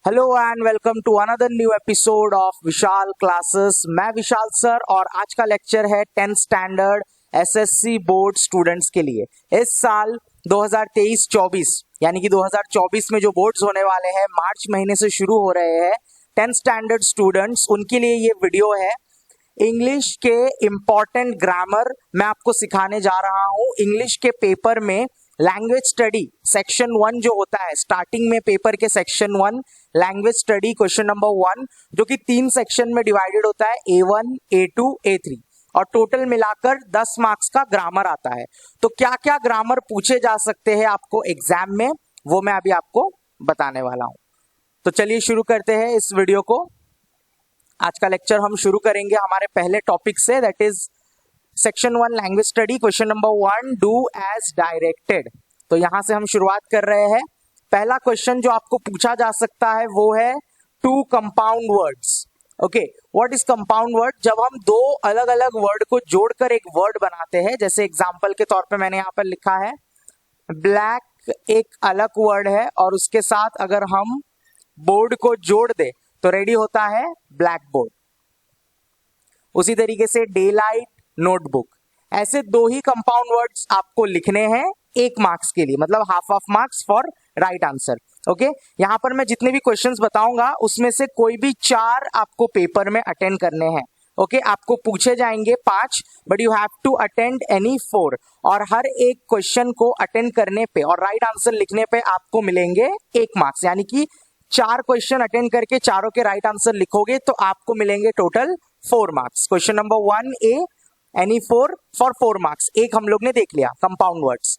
Hello and welcome to another new episode of Vishal classes. मैं Vishal sir और आज का लेक्चर है 10th standard SSC board students के लिए। इस साल 2023-24 यानी कि 2024 में जो बोर्ड्स होने वाले हैं मार्च महीने से शुरू हो रहे हैं 10th स्टैंडर्ड स्टूडेंट्स, उनके लिए ये वीडियो है। इंग्लिश के इम्पॉर्टेंट ग्रामर मैं आपको सिखाने जा रहा हूँ। इंग्लिश के पेपर में लैंग्वेज स्टडी सेक्शन 1 जो होता है, स्टार्टिंग में पेपर के section 1 language study question number 1, जो कि 3 सेक्शन में डिवाइडेड होता है, A1, A2, A3, और टोटल मिलाकर 10 मार्क्स का ग्रामर आता है। तो क्या क्या ग्रामर पूछे जा सकते हैं आपको एग्जाम में, वो मैं अभी आपको बताने वाला हूं। तो चलिए शुरू करते हैं इस वीडियो को। आज का लेक्चर हम शुरू करेंगे हमारे पहले टॉपिक से, that is section 1 language study question number 1, do as directed. तो यहां से हम शुरुआत कर रहे हैं। पहला क्वेश्चन जो आपको पूछा जा सकता है वो है two compound words. Okay, what is compound word? जब हम दो अलग अलग वर्ड को जोड़कर एक वर्ड बनाते हैं, जैसे एग्जांपल के तौर पे मैंने यहां पर लिखा है ब्लैक, एक अलग वर्ड है, और उसके साथ अगर हम बोर्ड को जोड़ दे तो रेडी होता है ब्लैक बोर्ड। उसी तरीके से डे लाइट, नोटबुक, ऐसे दो ही कंपाउंड वर्ड्स आपको लिखने हैं 1 मार्क्स के लिए, मतलब half of marks for right answer. Okay, यहां पर मैं जितने भी क्वेश्चंस बताऊंगा उसमें से कोई भी 4 आपको पेपर में अटेंड करने हैं। ओके, आपको पूछे जाएंगे 5, but you have to attend any 4, और हर एक क्वेश्चन को अटेंड करने पे और राइट आंसर लिखने पे आपको मिलेंगे 1 मार्क्स। यानी कि 4 क्वेश्चन अटेंड करके चारों के राइट आंसर लिखोगे तो आपको मिलेंगे total 4 marks. Question number 1A, any 4 for 4 marks. एक हम लोग ने देख लिया कंपाउंड वर्ड्स।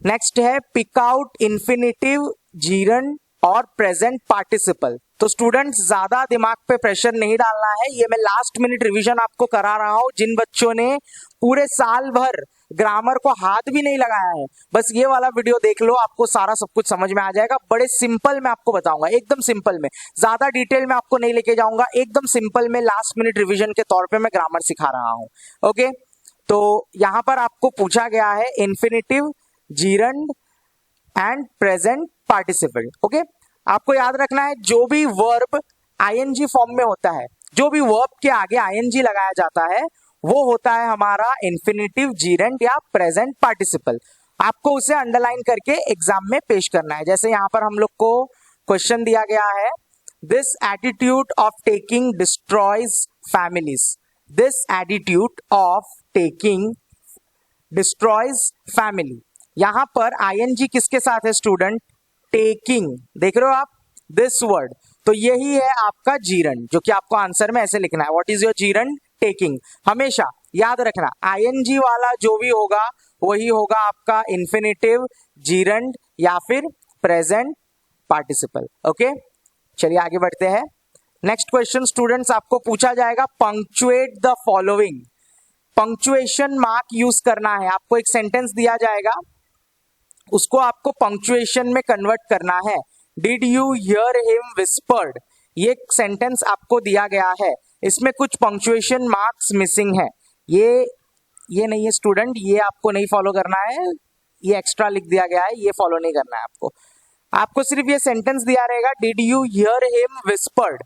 नेक्स्ट है पिक आउट इंफिनिटिव, जीरंड और प्रेजेंट पार्टिसिपल। तो स्टूडेंट्स ज्यादा दिमाग पे प्रेशर नहीं डालना है, ये मैं लास्ट मिनट रिवीजन आपको करा रहा हूं। जिन बच्चों ने पूरे साल भर ग्रामर को हाथ भी नहीं लगाया है, बस ये वाला वीडियो देख लो, आपको सारा सब कुछ समझ में आ जाएगा। बड़े सिंपल में आपको बताऊंगा, एकदम सिंपल में, ज्यादा डिटेल में आपको नहीं लेके जाऊंगा, एकदम सिंपल में लास्ट मिनट रिवीजन के तौर पे मैं ग्रामर सिखा रहा हूं। ओके, तो यहां पर आपको पूछा गया है infinitive, gerund and present participle. Okay, आपको याद रखना है जो भी वर्ब आईएनजी फॉर्म में होता है, जो भी वर्ब के आगे आईएनजी लगाया जाता है वो होता है हमारा इन्फिनिटिव, जीरंड या प्रेजेंट पार्टिसिपल। आपको उसे अंडरलाइन करके एग्जाम में पेश करना है। जैसे यहां पर हम लोग को क्वेश्चन दिया गया है, this attitude of taking destroys families. This attitude of taking destroys family. यहां पर आईएनजी किसके साथ है स्टूडेंट? टेकिंग। देख रहे हो आप दिस वर्ड, तो यही है आपका जीरंड, जो कि आपको आंसर में ऐसे लिखना है, what is your gerund? Taking. हमेशा याद रखना आईएनजी वाला जो भी होगा वही होगा आपका इन्फिनिटिव, जीरंड या फिर प्रेजेंट पार्टिसिपल। ओके, चलिए आगे बढ़ते हैं। नेक्स्ट क्वेश्चन स्टूडेंट्स आपको पूछा जाएगा punctuate the following. Punctuation mark use करना है। आपको एक सेंटेंस दिया जाएगा, उसको आपको पंक्चुएशन में कन्वर्ट करना है। Did you hear him whispered, ये सेंटेंस आपको दिया गया है, इसमें कुछ पंक्चुएशन मार्क्स मिसिंग है। ये नहीं है स्टूडेंट, ये आपको नहीं फॉलो करना है, ये एक्स्ट्रा लिख दिया गया है, ये फॉलो नहीं करना है आपको। आपको सिर्फ ये सेंटेंस दिया रहेगा, did you hear him whispered.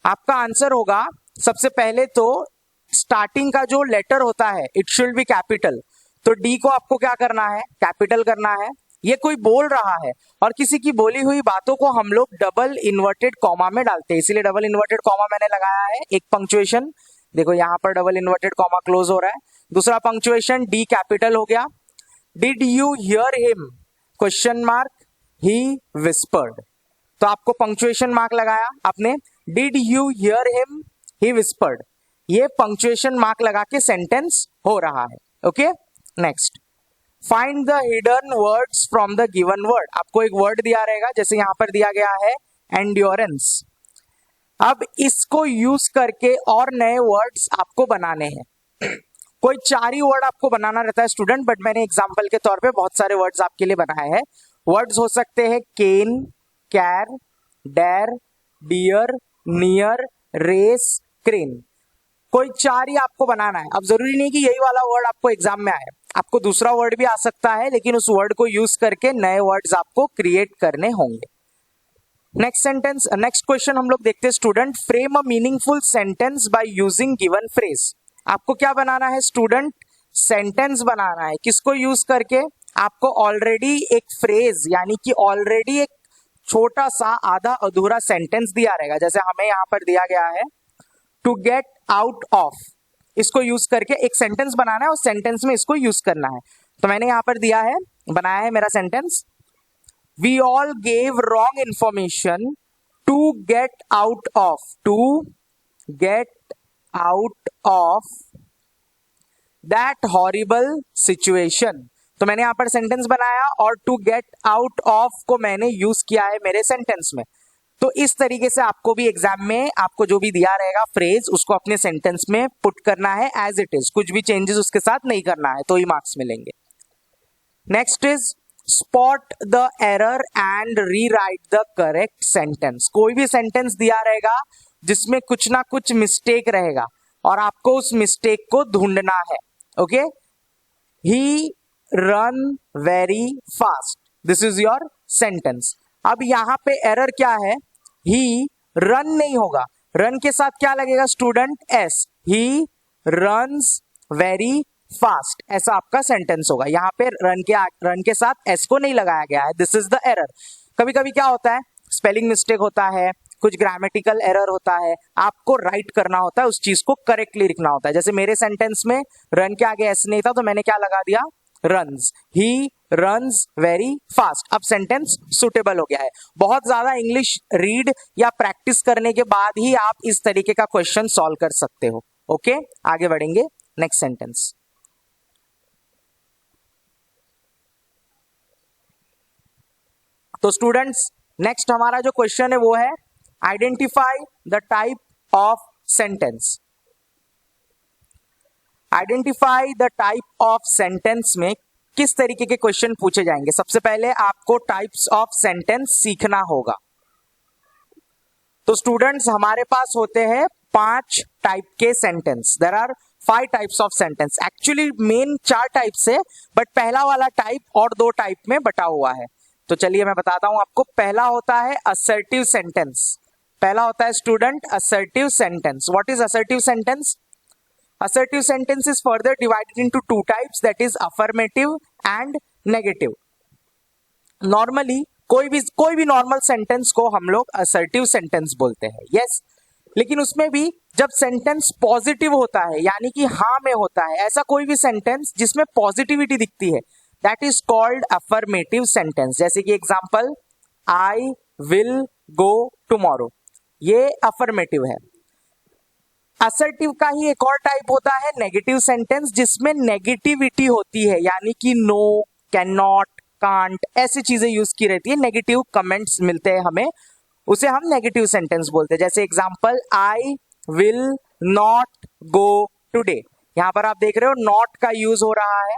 आपका आंसर होगा, सबसे पहले तो स्टार्टिंग का जो लेटर होता है इट शुड बी कैपिटल, तो डी को आपको क्या करना है? कैपिटल करना है। ये कोई बोल रहा है और किसी की बोली हुई बातों को हम लोग डबल इन्वर्टेड कॉमा में डालते हैं, इसीलिए डबल इन्वर्टेड कॉमा मैंने लगाया है। एक पंक्चुएशन देखो यहां पर डबल इन्वर्टेड कॉमा क्लोज हो रहा है। दूसरा पंक्चुएशन डी कैपिटल हो गया। Did you hear him question mark he whispered, तो आपको पंक्चुएशन मार्क लगाया आपने, did you hear him he whispered, ये पंक्चुएशन मार्क लगा के सेंटेंस हो रहा है। Okay, next find the hidden words from the given word. आपको एक वर्ड दिया रहेगा, जैसे यहां पर दिया गया है एंड्योरेंस। अब इसको यूज करके और नए वर्ड्स आपको बनाने हैं। कोई 4 ही वर्ड आपको बनाना रहता है स्टूडेंट, बट मैंने एग्जांपल के तौर पे बहुत सारे वर्ड्स आपके लिए बनाए हैं। वर्ड्स हो सकते हैं cane, care, dare, dear, near, race, crane. कोई 4 ही आपको बनाना है। अब जरूरी नहीं कि यही वाला वर्ड आपको एग्जाम में आए, आपको दूसरा वर्ड भी आ सकता है, लेकिन उस वर्ड को यूज करके नए वर्ड्स आपको क्रिएट करने होंगे। नेक्स्ट सेंटेंस, नेक्स्ट क्वेश्चन हम लोग देखते हैं student, frame a meaningful sentence by using given phrase. आपको क्या बनाना है स्टूडेंट, सेंटेंस बनाना है, किसको यूज करके, आपको ऑलरेडी एक फ्रेज यानी कि ऑलरेडी एक छोटा सा आधा अधूरा सेंटेंस दिया रहेगा, जैसे हमें यहां पर दिया गया है टू गेट आउट ऑफ, इसको यूज करके एक सेंटेंस बनाना है और सेंटेंस में इसको यूज करना है। तो मैंने यहां पर दिया है, बनाया है मेरा sentence, we all gave wrong information to get out of, to get out of that horrible situation. तो मैंने यहां पर सेंटेंस बनाया और टू गेट आउट ऑफ को मैंने यूज किया है मेरे सेंटेंस में। तो इस तरीके से आपको भी एग्जाम में आपको जो भी दिया रहेगा फ्रेज उसको अपने सेंटेंस में पुट करना है एज इट इज, कुछ भी चेंजेस उसके साथ नहीं करना है, तो ही मार्क्स मिलेंगे। Next is spot the error and rewrite the correct sentence. कोई भी सेंटेंस दिया रहेगा जिसमें कुछ ना कुछ मिस्टेक रहेगा और आपको उस मिस्टेक को ढूंढना है। Okay, he run very fast, this is your sentence. अब यहां पे एरर क्या है, ही रन नहीं होगा, रन के साथ क्या लगेगा student, S, he runs very fast, ऐसा आपका सेंटेंस होगा। यहां पे रन के साथ एस को नहीं लगाया गया है, दिस इज द एरर। कभी कभी क्या होता है, स्पेलिंग मिस्टेक होता है, कुछ ग्रामेटिकल एरर होता है, आपको राइट करना होता है, उस चीज को करेक्टली लिखना होता है। जैसे मेरे सेंटेंस में रन के आगे एस नहीं था तो मैंने क्या लगा दिया, runs, he runs very fast. अब सेंटेंस सुटेबल हो गया है। बहुत ज्यादा इंग्लिश रीड या प्रैक्टिस करने के बाद ही आप इस तरीके का क्वेश्चन सॉल्व कर सकते हो। ओके, आगे बढ़ेंगे, नेक्स्ट सेंटेंस। तो स्टूडेंट्स नेक्स्ट हमारा जो क्वेश्चन है वो है identify the type of sentence. Identify the type of sentence में किस तरीके के क्वेश्चन पूछे जाएंगे। सबसे पहले आपको टाइप्स ऑफ सेंटेंस सीखना होगा। तो स्टूडेंट्स हमारे पास होते हैं 5 टाइप के sentence, there are 5 types of sentence. Actually main 4 type से, बट पहला वाला टाइप और 2 टाइप में बटा हुआ है। तो चलिए मैं बताता हूं आपको। पहला होता है असर्टिव सेंटेंस। पहला होता है student assertive sentence. What is assertive sentence? Assertive sentence is further divided into 2 types, that is affirmative and negative. Normally कोई भी नॉर्मल सेंटेंस को हम लोग असर्टिव सेंटेंस बोलते हैं, यस। लेकिन उसमें भी जब सेंटेंस पॉजिटिव होता है यानी कि हाँ में होता है, ऐसा कोई भी सेंटेंस जिसमें पॉजिटिविटी दिखती है, that is called affirmative sentence. जैसे कि example, I will go tomorrow, ये अफर्मेटिव है। असर्टिव का ही एक और टाइप होता है नेगेटिव सेंटेंस, जिसमें नेगेटिविटी होती है, यानी कि नो, कैन नॉट, कांट, ऐसी चीजें यूज की रहती है, नेगेटिव कमेंट्स मिलते हैं हमें, उसे हम नेगेटिव सेंटेंस बोलते हैं। जैसे example, I will not go today, यहां पर आप देख रहे हो नॉट का यूज हो रहा है।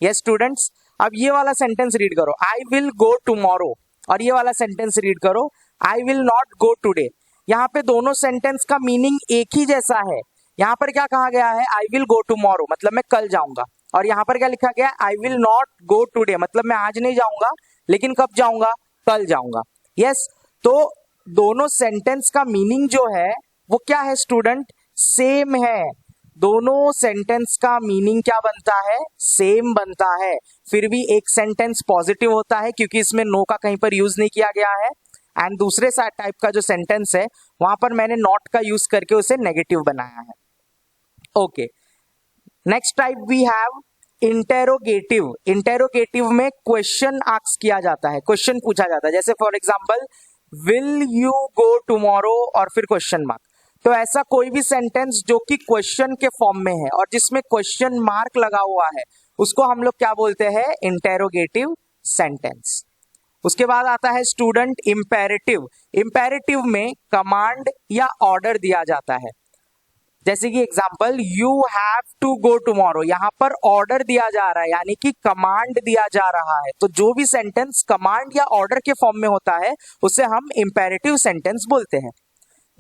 यस स्टूडेंट्स, अब ये वाला सेंटेंस रीड करो, आई विल गो टुमारो, और ये वाला सेंटेंस रीड करो, I will not go today. यहाँ पे दोनों सेंटेंस का मीनिंग एक ही जैसा है। यहाँ पर क्या कहा गया है, आई विल गो टुमारो मतलब मैं कल जाऊंगा, और यहाँ पर क्या लिखा गया, I will not go today मतलब मैं आज नहीं जाऊंगा, लेकिन कब जाऊंगा, कल जाऊंगा। यस, तो दोनों सेंटेंस का मीनिंग जो है वो क्या है स्टूडेंट, सेम है। दोनों सेंटेंस का मीनिंग क्या बनता है, सेम बनता है। फिर भी एक सेंटेंस पॉजिटिव होता है क्योंकि इसमें नो का कहीं पर यूज नहीं किया गया है, एंड दूसरे टाइप का जो सेंटेंस है वहां पर मैंने नॉट का यूज करके उसे नेगेटिव बनाया है। Okay, next type we have interrogative. Interrogative में क्वेश्चन आस्क किया जाता है, क्वेश्चन पूछा जाता है। जैसे for example, will you go tomorrow और फिर क्वेश्चन मार्क। तो ऐसा कोई भी सेंटेंस जो कि क्वेश्चन के फॉर्म में है और जिसमें क्वेश्चन मार्क लगा हुआ है, उसको हम लोग क्या बोलते हैं, इंटेरोगेटिव सेंटेंस। उसके बाद आता है स्टूडेंट इंपेरेटिव। इंपेरेटिव में कमांड या ऑर्डर दिया जाता है। जैसे कि example, you have to go tomorrow, यहां पर ऑर्डर दिया जा रहा है यानी कि कमांड दिया जा रहा है। तो जो भी सेंटेंस कमांड या ऑर्डर के फॉर्म में होता है उसे हम इंपेरेटिव सेंटेंस बोलते हैं।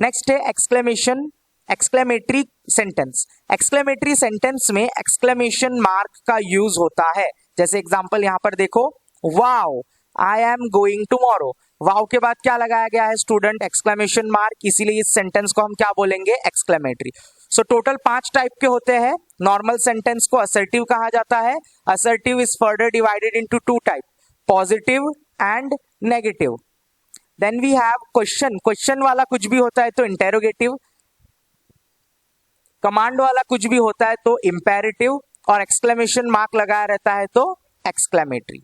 नेक्स्ट है exclamation, exclamatory sentence. Exclamatory sentence में एक्सक्लेमेशन मार्क का यूज होता है। जैसे एग्जांपल यहां पर देखो, wow I am going tomorrow, wow के बाद क्या लगाया गया है स्टूडेंट, एक्सक्लेमेशन मार्क, इसीलिए इस सेंटेंस को हम क्या बोलेंगे, एक्सक्लेमेटरी। सो टोटल 5 टाइप के होते हैं। नॉर्मल सेंटेंस को असर्टिव कहा जाता है। Assertive is further divided into 2 type, positive and negative. Then we have question, question वाला कुछ भी होता है तो इंटेरोगेटिव, कमांड वाला कुछ भी होता है तो इंपेरेटिव, और एक्सक्लेमेशन मार्क लगाया रहता है तो एक्सक्लेमेटरी।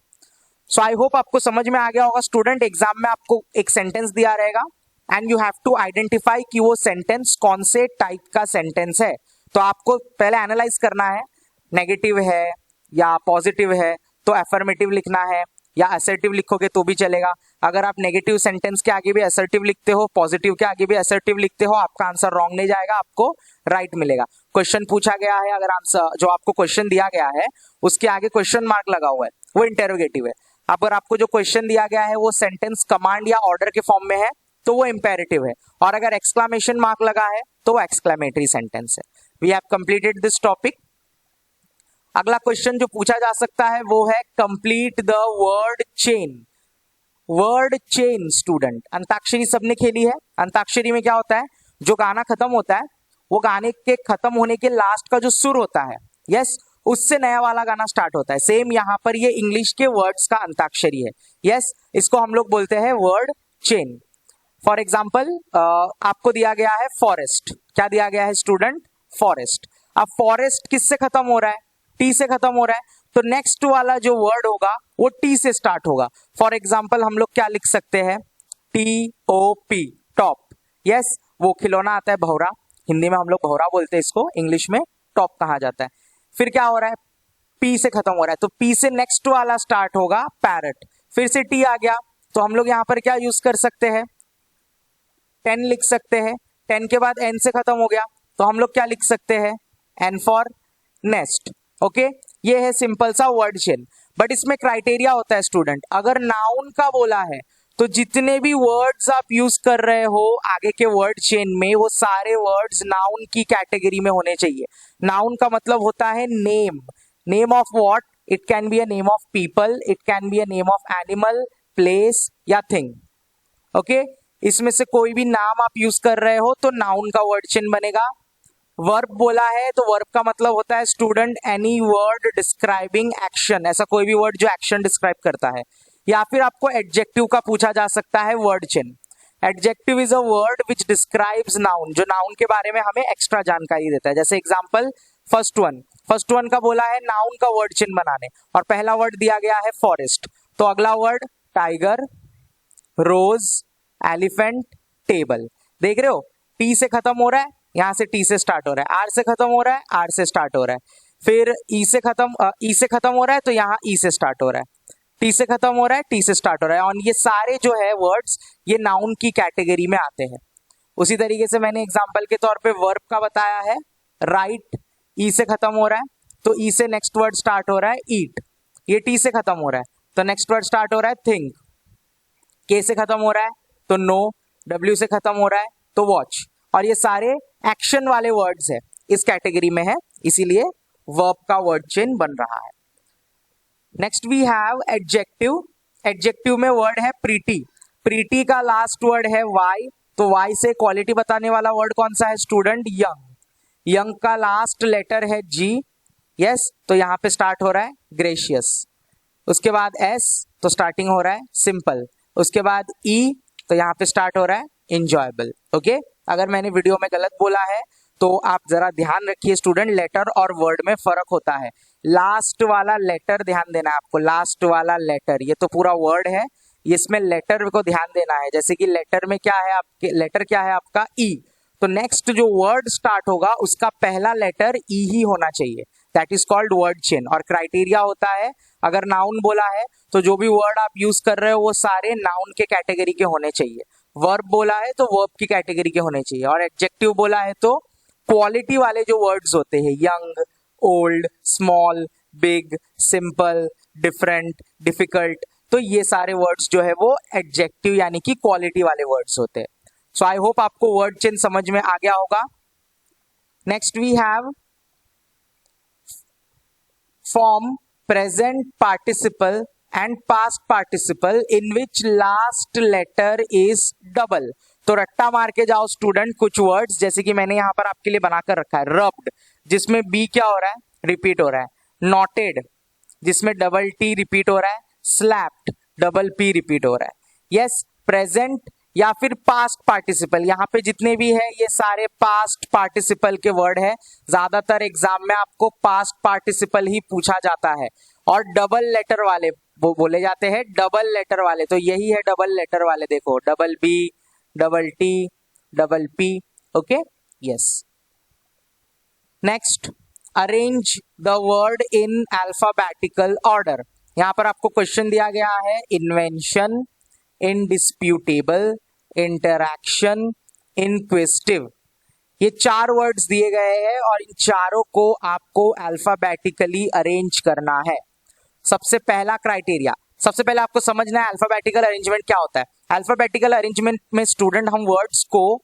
सो आई होप आपको समझ में आ गया होगा स्टूडेंट। एग्जाम में आपको एक सेंटेंस दिया रहेगा and you have to identify कि वो सेंटेंस कौन से टाइप का सेंटेंस है। तो आपको पहले एनालाइज करना है, नेगेटिव है या पॉजिटिव है तो अफर्मेटिव लिखना है, या असर्टिव लिखोगे तो भी चलेगा। अगर आप नेगेटिव सेंटेंस के आगे भी असर्टिव लिखते हो, पॉजिटिव के आगे भी असर्टिव लिखते हो, आपका आंसर रॉन्ग नहीं जाएगा, आपको राइट मिलेगा। क्वेश्चन पूछा गया है, अगर आंसर जो आपको क्वेश्चन दिया गया है उसके आगे क्वेश्चन मार्क लगा हुआ है, वो इंटेरोगेटिव है। अगर आपको जो क्वेश्चन दिया गया है वो सेंटेंस कमांड या ऑर्डर के फॉर्म में है तो वो इंपेरेटिव है, और अगर एक्सक्लेमेशन मार्क लगा है तो वो एक्सक्लेमेटरी सेंटेंस है। We have completed this topic. अगला क्वेश्चन जो पूछा जा सकता है वो है complete the word chain. Word chain student, antakshari सबने खेली है। अंताक्षरी में क्या होता है, जो गाना खत्म होता है वो गाने के खत्म होने के लास्ट का जो सुर होता है, यस, उससे नया वाला गाना स्टार्ट होता है। सेम यहाँ पर ये इंग्लिश के वर्ड्स का अंताक्षरी है, यस, इसको हम लोग बोलते हैं वर्ड चेन। फॉर एग्जाम्पल आपको दिया गया है फॉरेस्ट, क्या दिया गया है स्टूडेंट, फॉरेस्ट। अब फॉरेस्ट किससे खत्म हो रहा है, टी से खत्म हो रहा है, तो नेक्स्ट वाला जो वर्ड होगा वो टी से स्टार्ट होगा। फॉर एग्जाम्पल हम लोग क्या लिख सकते हैं, TOP, टॉप, यस, वो खिलौना आता है भौरा, हिंदी में हम लोग भौरा बोलते हैं इसको, इंग्लिश में टॉप कहा जाता है। फिर क्या हो रहा है, पी से खत्म हो रहा है, तो पी से नेक्स्ट वाला स्टार्ट होगा पैरट। फिर से टी आ गया तो हम लोग यहाँ पर क्या यूज कर सकते हैं, 10 लिख सकते हैं। 10 के बाद एन से खत्म हो गया तो हम लोग क्या लिख सकते हैं, एन फॉर नेस्ट। ओके, ये है सिंपल सा वर्ड चेन। बट इसमें क्राइटेरिया होता है स्टूडेंट, अगर नाउन का बोला है तो जितने भी वर्ड्स आप यूज कर रहे हो आगे के वर्ड चेन में, वो सारे वर्ड्स नाउन की कैटेगरी में होने चाहिए। नाउन का मतलब होता है name, name of what, it can be a name of people, it can be a name of animal, place या थिंग। ओके, इसमें से कोई भी नाम आप यूज कर रहे हो तो नाउन का वर्ड चेन बनेगा। वर्ब बोला है तो वर्ब का मतलब होता है student any word describing action, ऐसा कोई भी वर्ड जो एक्शन डिस्क्राइब करता है। या फिर आपको एडजेक्टिव का पूछा जा सकता है word chain. Adjective is a word which describes noun, जो नाउन के बारे में हमें एक्स्ट्रा जानकारी देता है। जैसे एग्जांपल फर्स्ट वन का बोला है नाउन का वर्ड चेन बनाने, और पहला वर्ड दिया गया है फॉरेस्ट, तो अगला वर्ड टाइगर, रोज, एलिफेंट, टेबल। देख रहे हो, टी से खत्म हो रहा है, यहां से टी से स्टार्ट हो रहा है, आर से खत्म हो रहा है, आर से स्टार्ट हो रहा है, फिर ई से खत्म हो रहा है तो यहाँ ई से स्टार्ट हो रहा है, टी से खत्म हो रहा है, टी से स्टार्ट हो रहा है, और ये सारे जो है वर्ड्स ये नाउन की कैटेगरी में आते हैं। उसी तरीके से मैंने एग्जांपल के तौर पे वर्ब का बताया है, राइट, ई से खत्म हो रहा है तो ई से नेक्स्ट वर्ड स्टार्ट हो रहा है ईट, ये टी से खत्म हो रहा है तो नेक्स्ट वर्ड स्टार्ट हो रहा है थिंक, के से खत्म हो रहा है तो नो, डब्ल्यू से खत्म हो रहा है तो वॉच, और ये सारे एक्शन वाले वर्ड्स है, इस कैटेगरी में है, इसीलिए वर्ब का वर्ड चेन बन रहा है। Next we have adjective. Adjective में वर्ड है प्रीटी, प्रीटी का लास्ट वर्ड है वाई, तो वाई से क्वालिटी बताने वाला वर्ड कौन सा है स्टूडेंट, यंग, यंग का लास्ट लेटर है जी, यस, तो यहाँ पे स्टार्ट हो रहा है ग्रेशियस, उसके बाद एस तो स्टार्टिंग हो रहा है सिंपल, उसके बाद ई तो यहाँ पे स्टार्ट हो रहा है इंजॉयबल। ओके, अगर मैंने वीडियो में गलत बोला है तो आप जरा ध्यान रखिए स्टूडेंट, लेटर और वर्ड में फर्क होता है। लास्ट वाला लेटर ध्यान देना है आपको, लास्ट वाला लेटर, ये तो पूरा वर्ड है, इसमें लेटर को ध्यान देना है। जैसे कि लेटर में क्या है आपके, लेटर क्या है आपका ई, तो नेक्स्ट जो वर्ड स्टार्ट होगा उसका पहला लेटर ई ही होना चाहिए, that is called word chain. और क्राइटेरिया होता है, अगर नाउन बोला है तो जो भी वर्ड आप यूज कर रहे हो वो सारे नाउन के कैटेगरी के होने चाहिए, वर्ब बोला है तो वर्ब की कैटेगरी के होने चाहिए, और एडजेक्टिव बोला है तो क्वालिटी वाले जो वर्ड्स होते हैं, young, old, small, big, simple, different, difficult, तो ये सारे वर्ड्स जो है वो एडजेक्टिव यानी कि क्वालिटी वाले वर्ड्स होते हैं। सो आई होप आपको वर्ड चेन समझ में आ गया होगा। Next we have form present participle and past participle in which last letter is double। तो रट्टा मार के जाओ स्टूडेंट कुछ वर्ड्स, जैसे कि मैंने यहां पर आपके लिए बनाकर रखा है। रब्ड, जिसमें बी क्या हो रहा है, रिपीट हो रहा है। नॉटेड, जिसमें डबल टी रिपीट हो रहा है। स्लैप्ड, डबल पी रिपीट हो रहा है। यस, प्रेजेंट या फिर पास्ट पार्टिसिपल, यहाँ पे जितने भी है ये सारे पास्ट पार्टिसिपल के वर्ड है। ज्यादातर एग्जाम में आपको पास्ट पार्टिसिपल ही पूछा जाता है, और डबल लेटर वाले वो बोले जाते हैं डबल लेटर वाले। तो यही है डबल लेटर वाले, देखो double B, double T, double P. Okay, yes. Next, arrange the word in alphabetical order. यहां पर आपको क्वेश्चन दिया गया है, इन्वेंशन, इंडिस्प्यूटेबल, इंटरैक्शन, इनक्विजिटिव। ये 4 वर्ड्स दिए गए हैं और इन चारों को आपको अल्फाबेटिकली अरेंज करना है। सबसे पहला क्राइटेरिया, सबसे पहले आपको समझना है अल्फाबेटिकल अरेंजमेंट क्या होता है। अल्फाबेटिकल अरेंजमेंट में स्टूडेंट हम वर्ड्स को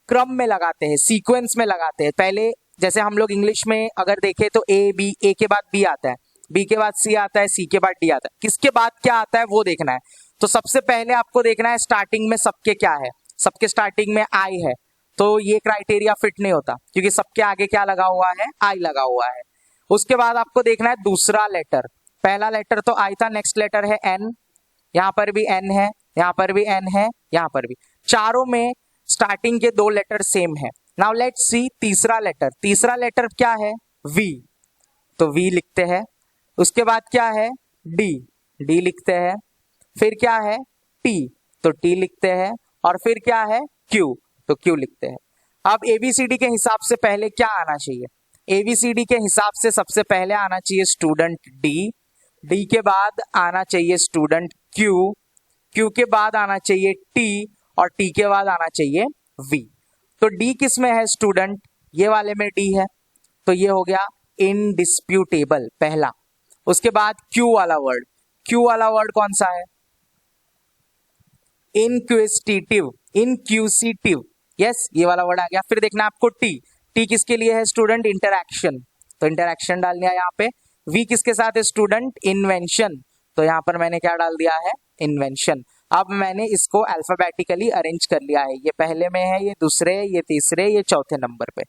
क्रम में लगाते हैं, सीक्वेंस में लगाते हैं। पहले जैसे हम लोग इंग्लिश में अगर देखें तो ए बी, ए के बाद बी आता है, बी के बाद सी आता है, सी के बाद डी आता है, किसके बाद क्या आता है वो देखना है। तो सबसे पहले आपको देखना है स्टार्टिंग में सबके क्या है। सबके स्टार्टिंग में आई है, तो ये क्राइटेरिया फिट नहीं होता, क्योंकि सबके आगे क्या लगा हुआ है, आई लगा हुआ है। उसके बाद आपको देखना है दूसरा लेटर। पहला लेटर तो आई था, नेक्स्ट लेटर है एन, यहां पर भी एन है, यहां पर भी एन है, यहां पर भी। चारों में स्टार्टिंग के 2 लेटर सेम है। नाउ लेट्स सी तीसरा लेटर। तीसरा लेटर क्या है, वी, तो वी लिखते हैं। उसके बाद क्या है, डी, डी लिखते हैं। फिर क्या है, टी, तो टी लिखते हैं। और फिर क्या है, क्यू, तो क्यू लिखते हैं। अब एबीसीडी के हिसाब से पहले क्या आना चाहिए, एबीसीडी के हिसाब से सबसे पहले आना चाहिए स्टूडेंट डी, डी के बाद आना चाहिए स्टूडेंट क्यू, क्यू के बाद आना चाहिए टी, और टी के बाद आना चाहिए वी। तो डी किस में है स्टूडेंट, ये वाले में डी है, तो ये हो गया इनडिस्प्यूटेबल पहला। उसके बाद क्यू वाला वर्ड, क्यू वाला वर्ड कौन सा है, इनक्विजिटिव, इनक्यूसिटिव। यस, ये वाला वर्ड आ गया। फिर देखना आपको टी, टी किसके लिए है स्टूडेंट, इंटरैक्शन, तो इंटरैक्शन डाल दिया यहाँ पे। वी किसके साथ है स्टूडेंट, इन्वेंशन, तो यहाँ पर मैंने क्या डाल दिया है, इन्वेंशन। अब मैंने इसको अल्फाबेटिकली अरेंज कर लिया है, ये पहले में है, ये दूसरे, ये तीसरे, ये चौथे नंबर पे।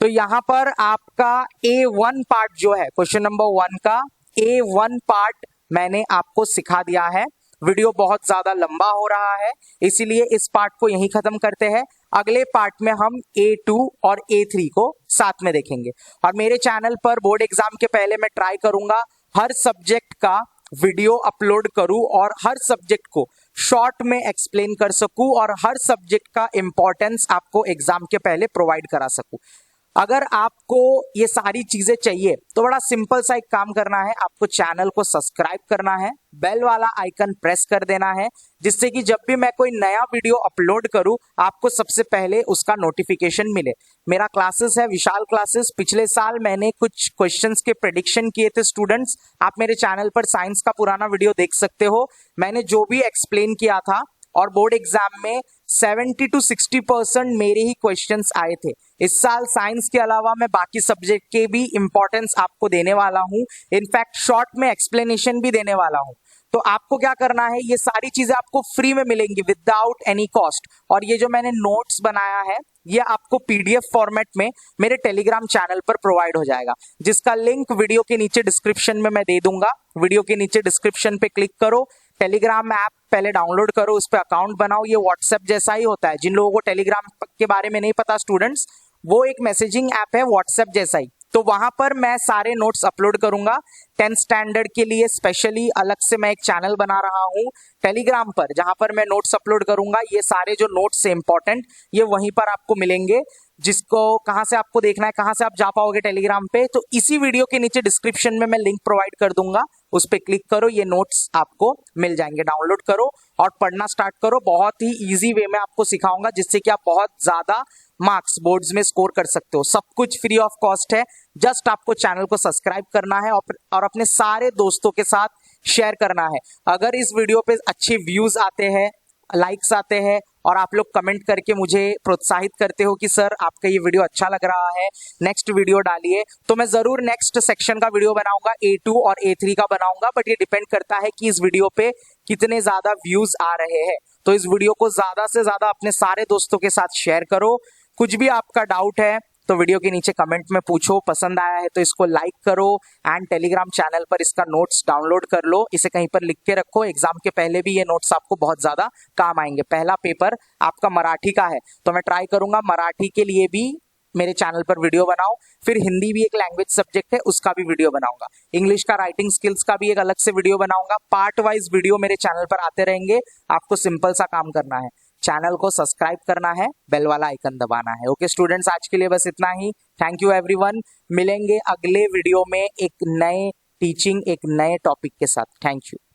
तो यहां पर आपका A1 पार्ट जो है, क्वेश्चन नंबर 1 का A1 पार्ट मैंने आपको सिखा दिया है। वीडियो बहुत ज्यादा लंबा हो रहा है, इसीलिए इस पार्ट को यहीं खत्म करते हैं। अगले पार्ट में हम A2 और A3 को साथ में देखेंगे। और मेरे चैनल पर बोर्ड एग्जाम के पहले मैं ट्राई करूंगा हर सब्जेक्ट का वीडियो अपलोड करूं और हर सब्जेक्ट को शॉर्ट में एक्सप्लेन कर सकूं और हर सब्जेक्ट का इंपॉर्टेंस आपको एग्जाम के पहले प्रोवाइड करा सकूं। अगर आपको ये सारी चीजें चाहिए तो बड़ा सिंपल सा एक काम करना है, आपको चैनल को सब्सक्राइब करना है, बेल वाला आइकन प्रेस कर देना है, जिससे कि जब भी मैं कोई नया वीडियो अपलोड करूं आपको सबसे पहले उसका नोटिफिकेशन मिले। मेरा क्लासेस है विशाल क्लासेस। पिछले साल मैंने कुछ क्वेश्चंस के प्रेडिक्शन किए थे स्टूडेंट्स, आप मेरे चैनल पर साइंस का पुराना वीडियो देख सकते हो। मैंने जो भी एक्सप्लेन किया था और बोर्ड एग्जाम में 70 to 60% मेरे ही क्वेश्चंस आए थे। इस साल साइंस के अलावा मैं बाकी सब्जेक्ट के भी इंपॉर्टेंस आपको देने वाला हूं, इनफैक्ट शॉर्ट में एक्सप्लेनेशन भी देने वाला हूं। तो आपको क्या करना है, ये सारी चीजें आपको फ्री में मिलेंगी विदाउट एनी कॉस्ट। और ये जो मैंने नोट्स बनाया है ये आपको पीडीएफ फॉर्मेट में मेरे टेलीग्राम चैनल पर प्रोवाइड हो जाएगा, जिसका लिंक वीडियो के नीचे डिस्क्रिप्शन में मैं दे दूंगा। वीडियो के नीचे डिस्क्रिप्शन पे क्लिक करो, टेलीग्राम ऐप पहले डाउनलोड करो, उस पर अकाउंट बनाओ। ये व्हाट्सएप जैसा ही होता है, जिन लोगों को टेलीग्राम के बारे में नहीं पता स्टूडेंट्स, वो एक मैसेजिंग ऐप है व्हाट्सएप जैसा ही। तो वहां पर मैं सारे नोट्स अपलोड करूंगा। 10th स्टैंडर्ड के लिए स्पेशली अलग से मैं एक चैनल बना रहा हूं टेलीग्राम पर, जहां पर मैं नोट्स अपलोड करूंगा। ये सारे जो नोट्स है इंपॉर्टेंट, ये वहीं पर आपको मिलेंगे। जिसको कहां से आपको देखना है, कहां से आप जा पाओगे टेलीग्राम पे, तो इसी वीडियो के नीचे डिस्क्रिप्शन में मैं लिंक प्रोवाइड कर दूंगा, उस पर क्लिक करो, ये नोट्स आपको मिल जाएंगे। डाउनलोड करो और पढ़ना स्टार्ट करो। बहुत ही इजी वे में आपको सिखाऊंगा, जिससे कि आप बहुत ज्यादा मार्क्स बोर्ड्स में स्कोर कर सकते हो। सब कुछ फ्री ऑफ कॉस्ट है, जस्ट आपको चैनल को सब्सक्राइब करना है और अपने सारे दोस्तों के साथ शेयर करना है। अगर इस वीडियो पे अच्छे व्यूज आते हैं लाइक्स आते हैं और आप लोग कमेंट करके मुझे प्रोत्साहित करते हो कि सर आपका ये वीडियो अच्छा लग रहा है, नेक्स्ट वीडियो डालिए, तो मैं जरूर नेक्स्ट सेक्शन का वीडियो बनाऊंगा, A2 और A3 का बनाऊंगा। बट ये डिपेंड करता है कि इस वीडियो पे कितने ज्यादा व्यूज आ रहे हैं। तो इस वीडियो को ज्यादा से ज्यादा अपने सारे दोस्तों के साथ शेयर करो। कुछ भी आपका डाउट है तो वीडियो के नीचे कमेंट में पूछो, पसंद आया है तो इसको लाइक करो एंड टेलीग्राम चैनल पर इसका नोट्स डाउनलोड कर लो, इसे कहीं पर लिख के रखो। एग्जाम के पहले भी ये नोट्स आपको बहुत ज्यादा काम आएंगे। पहला पेपर आपका मराठी का है तो मैं ट्राई करूंगा मराठी के लिए भी मेरे चैनल पर वीडियो बनाओ, फिर हिंदी भी एक लैंग्वेज सब्जेक्ट है उसका भी वीडियो बनाऊंगा, इंग्लिश का राइटिंग स्किल्स का भी एक अलग से वीडियो बनाऊंगा। पार्ट वाइज वीडियो मेरे चैनल पर आते रहेंगे। आपको सिंपल सा काम करना है, चैनल को सब्सक्राइब करना है, बेल वाला आइकन दबाना है। ओके स्टूडेंट्स, आज के लिए बस इतना ही। Thank you everyone. मिलेंगे अगले वीडियो में एक नए टीचिंग, एक नए टॉपिक के साथ। Thank you.